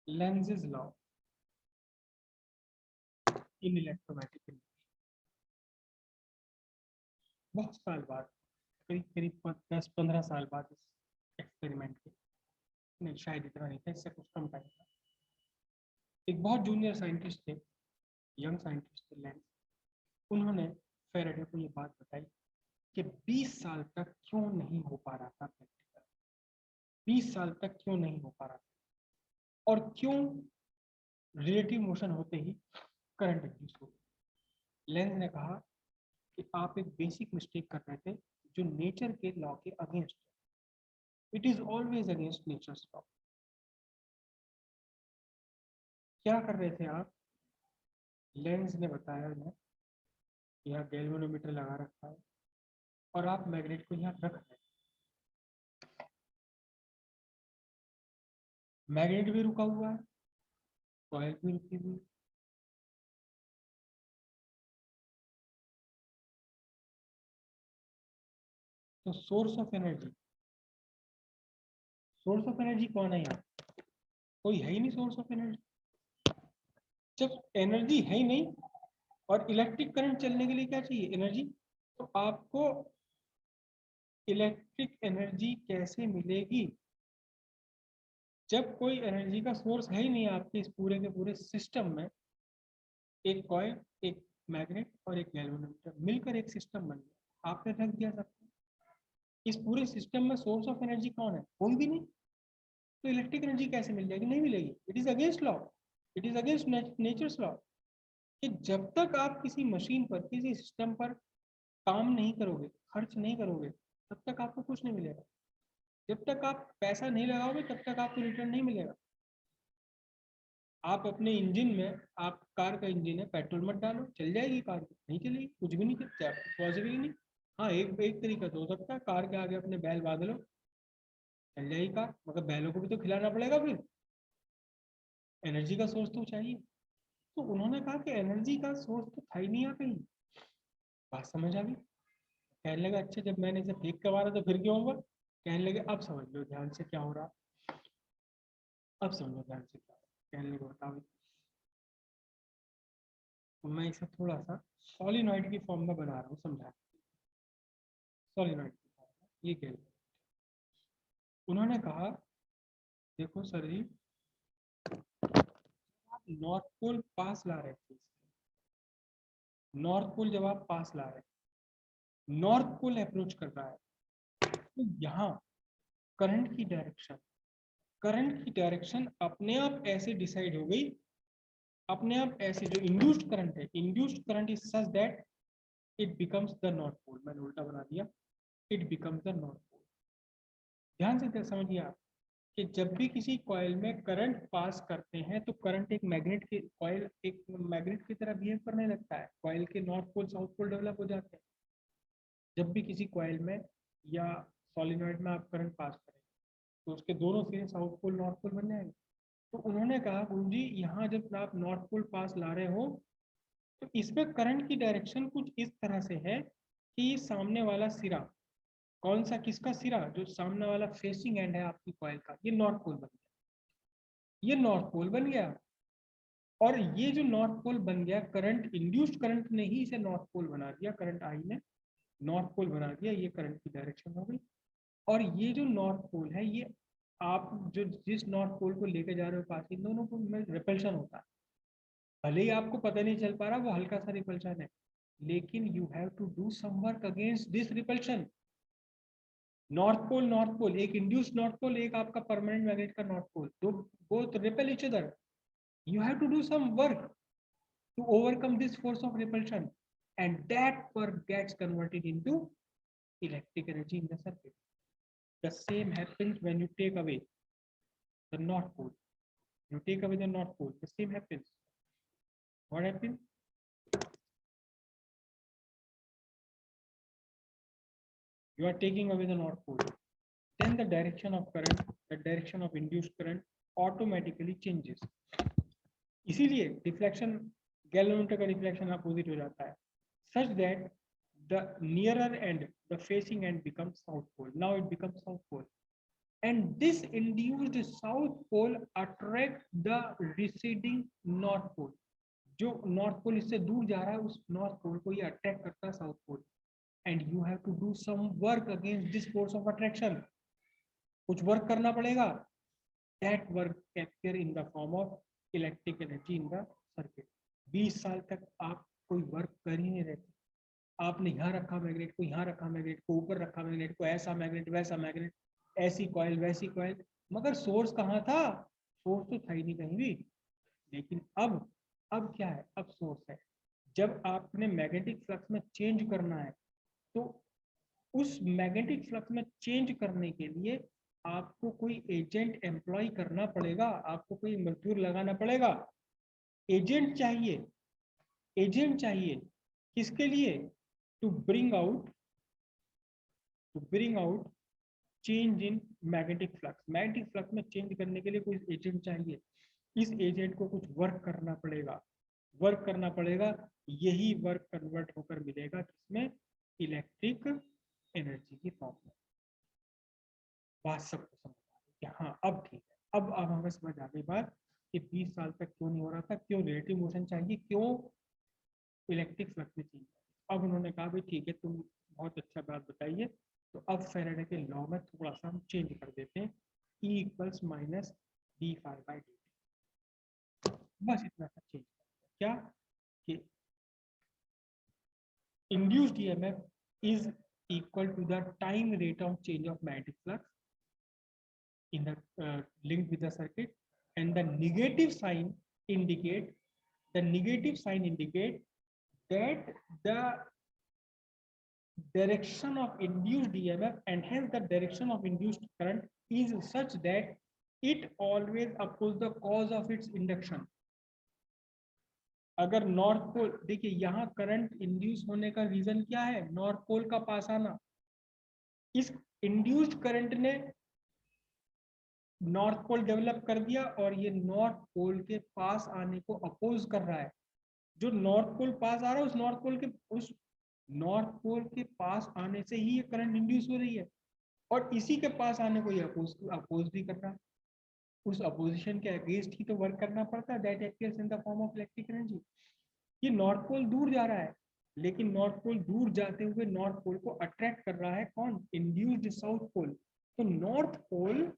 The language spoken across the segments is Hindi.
लेंज़ेस लॉ इन इलेक्ट्रोमैग्नेटिक, बहुत साल बाद, करीब करीब 10-15 साल बाद इस एक्सपेरिमेंट के, नहीं शायद इतना नहीं था, इससे कुछ कम टाइम था, एक बहुत जूनियर साइंटिस्ट थे, यंग साइंटिस्ट थे लेंस, उन्होंने फैराडे को ये बात बताई कि 20 साल तक क्यों नहीं हो पा रहा था प्रैक्टिकल, 20 साल तक क्यों नहीं हो पा रहा था, और क्यों रिलेटिव मोशन होते ही करंट इंड्यूस हो गया। लेंस ने कहा कि आप एक बेसिक मिस्टेक कर रहे थे जो नेचर के लॉ के अगेंस्ट है, it is always against nature's law. क्या कर रहे थे आप? लेंस ने बताया उन्हें, यहाँ गैल्वेनोमीटर लगा रखा है और आप मैग्नेट को यहाँ रख रहे हैं, मैग्नेट भी रुका हुआ है, कॉइल भी रुकी हुई है। तो सोर्स ऑफ एनर्जी कौन है यहाँ? कोई है ही नहीं सोर्स ऑफ एनर्जी। जब एनर्जी है ही नहीं और इलेक्ट्रिक करंट चलने के लिए क्या चाहिए? एनर्जी। तो आपको इलेक्ट्रिक एनर्जी कैसे मिलेगी जब कोई एनर्जी का सोर्स है ही नहीं आपके इस पूरे के पूरे सिस्टम में? एक कॉइल, एक मैग्नेट और एक गैल्वेनोमीटर मिलकर एक सिस्टम बन गया, आपने रख दिया सबको। इस पूरे सिस्टम में सोर्स ऑफ एनर्जी कौन है? कोई भी नहीं। तो इलेक्ट्रिक एनर्जी कैसे मिल जाएगी? नहीं मिलेगी। It is against law, it is against nature's law कि जब तक आप किसी मशीन पर, किसी सिस्टम पर काम नहीं करोगे, खर्च नहीं करोगे, तब तक आपको कुछ नहीं मिलेगा। जब तक आप पैसा नहीं लगाओगे तब तक आपको रिटर्न नहीं मिलेगा। आप अपने इंजन में, आप कार का इंजन है, पेट्रोल मत डालो, चल जाएगी कार, नहीं चलेगी, कुछ भी नहीं पॉसिबल ही नहीं। हाँ, एक एक तरीका तो हो सकता है, कार के आगे अपने बैल बांध लो, चल जाएगी कार, मगर बैलों को भी तो खिलाना पड़ेगा, फिर एनर्जी का सोर्स तो चाहिए। तो उन्होंने कहा कि एनर्जी का सोर्स तो था ही नहीं यहाँ कहीं। बात समझ आ गई? कहने लगे अच्छा, जब मैंने इसे फेंक के मारा तो फिर क्यों होगा? कहने लगे अब समझ लो ध्यान से क्या हो रहा, अब समझो ध्यान से क्या हो रहा। कहने लगे बताओ। तो मैं इसे थोड़ा सा सॉलिनॉइड की फॉर्म में बना रहा हूँ, समझा। सॉलिनॉइड की फॉर्म में ये कह, उन्होंने कहा देखो सर जी, आप नॉर्थ पोल पास ला रहे थे, नॉर्थ पोल जब आप पास ला रहे हैं, नॉर्थ पोल अप्रोच कर रहा है, तो यहाँ करंट की डायरेक्शन अपने आप ऐसे डिसाइड हो गई, अपने आप ऐसे, जो इंड्यूस्ड करंट है, induced current is such that it becomes the north pole. मैंने उल्टा बना दिया, it becomes the north pole. ध्यान से समझिए आप कि जब भी किसी कॉइल में करंट पास करते हैं तो करंट एक मैग्नेट के, कॉइल एक मैग्नेट की तरह बिहेव करने लगता है, कॉइल के north pole south pole develop हो जाते हैं। जब भी किसी कॉइल में या सॉलिनॉइड में आप करंट पास करें तो उसके दोनों सिरे साउथ पोल नॉर्थ पोल बन जाएंगे। तो उन्होंने कहा गुरु जी, यहाँ जब आप नॉर्थ पोल पास ला रहे हो तो इसमें करंट की डायरेक्शन कुछ इस तरह से है कि ये सामने वाला सिरा, कौन सा, किसका सिरा, जो सामने वाला फेसिंग एंड है आपकी कॉइल का, ये नॉर्थ पोल बन गया, ये नॉर्थ पोल बन गया। और ये जो नॉर्थ पोल बन गया, करंट, इंड्यूस्ड करंट ने ही इसे नॉर्थ पोल बना दिया, करंट आई ने नॉर्थ पोल बना दिया, ये करंट की डायरेक्शन हो गई। और ये जो नॉर्थ पोल है, ये आप जो जिस नॉर्थ पोल को लेके जा रहे हो पास, इन दोनों को में रिपल्शन होता है। भले ही आपको पता नहीं चल पा रहा, वो हल्का सा रिपल्शन है, लेकिन you have to do some work against this repulsion. North pole, एक इंड्यूस्ड नॉर्थ पोल, एक आपका परमानेंट मैग्नेट का नॉर्थ पोल, दो both repel each other. You have to do some work to overcome this force of repulsion, and that work gets converted into electric energy in the circuit. The same happens when you take away the north pole. You take away the north pole, the same happens. What happens? You are taking away the north pole, then the direction of current, the direction of induced current automatically changes. इसीलिए डिफ्लेक्शन, गैल्वेनोमीटर का डिफ्लेक्शन अपोजिट हो जाता है, such that the nearer end, the facing end becomes south pole. Now it becomes south pole. and this induced south pole attract the receding north pole. जो नॉर्थ पोल इससे दूर जा रहा है उस नॉर्थ पोल को ये अट्रैक्ट करता है south pole, and you have to do some work against this force of attraction. कुछ वर्क करना पड़ेगा. That work capture in the form of electric energy in the circuit. 20 साल तक आप कोई वर्क कर ही नहीं रहे थे. आपने यहाँ रखा मैग्नेट को, यहाँ रखा मैग्नेट को, ऊपर रखा मैग्नेट को, ऐसा मैग्नेट वैसा मैग्नेट, ऐसी कॉइल वैसी कॉइल, मगर सोर्स कहाँ था? सोर्स तो था ही नहीं कहीं भी. लेकिन अब क्या है? अब सोर्स है. जब आपने मैग्नेटिक फ्लक्स में चेंज करना है तो उस मैग्नेटिक फ्लक्स में चेंज करने के लिए आपको कोई एजेंट एम्प्लॉय करना पड़ेगा, आपको कोई मजदूर लगाना पड़ेगा. एजेंट चाहिए. एजेंट चाहिए किसके लिए? To bring out change in magnetic flux. Magnetic flux में चेंज करने के लिए कोई एजेंट चाहिए. इस एजेंट को कुछ वर्क करना पड़ेगा. यही वर्क कन्वर्ट होकर मिलेगा किसमें? इलेक्ट्रिक एनर्जी की फॉर्म में. बात सबको समझ आ गई क्या? हाँ, अब ठीक है. अब हमें समझ आ गई बात कि 20 साल तक क्यों नहीं हो रहा था, क्यों रिलेटिव मोशन चाहिए, क्यों इलेक्ट्रिक फ्लक्स में चाहिए. अब उन्होंने कहा भाई ठीक है, तुम बहुत अच्छा बात बताइए. तो अब फैराडे के लॉ में थोड़ा सा हम चेंज कर देते हैं. E equals minus d∅dt. बस इतना सा चेंज कर क्या कि induced EMF is equal to the time rate of change of magnetic flux in the linked with the circuit, and the negative sign indicate that the direction of induced EMF and hence the direction of induced current is such that it always opposes the cause of its induction. अगर नॉर्थ पोल, देखिए यहाँ करंट इंड्यूस होने का रीजन क्या है? नॉर्थ पोल का पास आना. इस इंड्यूस्ड करंट ने नॉर्थ पोल डेवलप कर दिया और ये नॉर्थ पोल के पास आने को अपोज कर रहा है. जो नॉर्थ पोल पास आ रहा है उस नॉर्थ पोल के पास आने से ही ये करंट इंड्यूस हो रही है, और इसी के पास आने को ये अपोज भी कर रहा है. उस अपोजिशन के अगेंस्ट ही तो वर्क करना पड़ता है. That actives in the form of electric energy. ये नॉर्थ पोल दूर जा रहा है, लेकिन नॉर्थ पोल दूर जाते हुए नॉर्थ पोल को अट्रैक्ट कर रहा है कौन? Induced south pole. तो north pole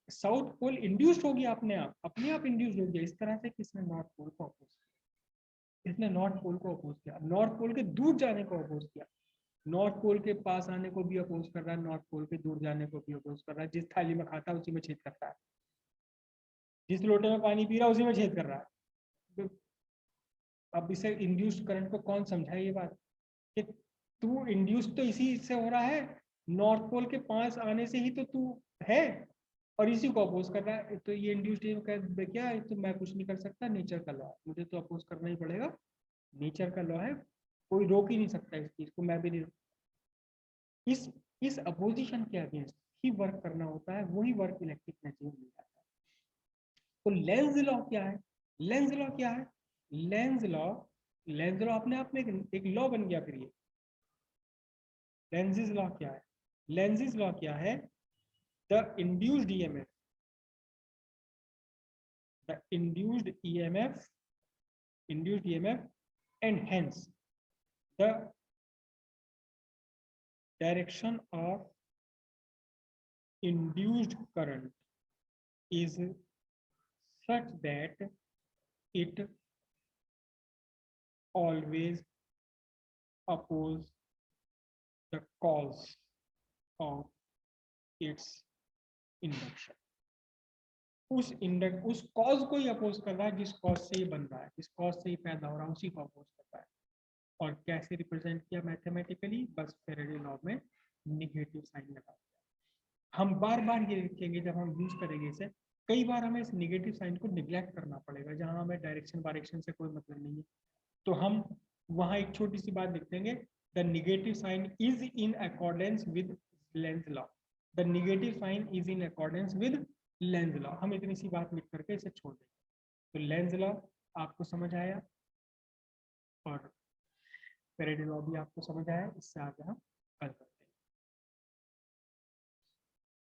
south pole induced हो गया, अपने आप इंड्यूस्ड हो गया. इस तरह से किसने नॉर्थ पोल को अपोज किया? इसने नॉर्थ पोल को अपोज किया. नॉर्थ पोल के दूर जाने को अपोज किया. नॉर्थ पोल के पास आने को भी अपोज कर रहा है, नॉर्थ पोल के दूर जाने को भी अपोज कर रहा है. जिस थाली में खाता है उसी में छेद करता है, जिस लोटे में पानी पी रहा है उसी में छेद कर रहा है. अब इसे इंड्यूस्ड करंट को कौन समझाए ये बात कि तू इंड्यूस तो इसी से हो रहा है, नॉर्थ पोल के पास आने से ही तो तू है, और इसी को अपोज कर रहा है. तो ये इंड्यूस्ड क्या है? तो मैं कुछ नहीं कर सकता, नेचर का लॉ है, मुझे तो अपोज करना ही पड़ेगा. नेचर का लॉ है, कोई रोक ही नहीं सकता इस चीज को, मैं भी नहीं. इस अपोजिशन के अगेंस्ट ही वर्क करना होता है, वही वर्क इलेक्ट्रिक एनर्जी में मिल जाता है. तो लेंज लॉ क्या है? लेंज लॉ क्या है? लेंज लॉ अपने आप में एक लॉ बन गया. फिर ये लेंजिस लॉ क्या है? लेंजिस लॉ क्या है? The induced EMF and hence the direction of induced current is such that it always oppose the cause of its induction. उस कॉज को ही अपोज कर रहा है जिस कॉज से ये बन रहा है, जिस कॉज से ये पैदा हो रहा है, उसी को अपोज कर रहा है. और कैसे रिप्रेजेंट किया मैथमेटिकली? बस फैराडे लॉ में निगेटिव साइन लगा दिया. हम बार बार ये लिखेंगे जब हम यूज करेंगे इसे. कई बार हमें इस निगेटिव साइन को निग्लेक्ट करना पड़ेगा जहां हमें डायरेक्शन से कोई मतलब नहीं है. तो हम वहां एक छोटी सी बात लिख देंगे, the negative sign is in accordance with Lenz law. The negative sign is in accordance with Lenz law. हम इतनी सी बात लिख करके इसे छोड़ देंगे. तो लेंज लॉ आपको समझ आया और फैराडे लॉ भी आपको समझ आया. इससे आगे हम कल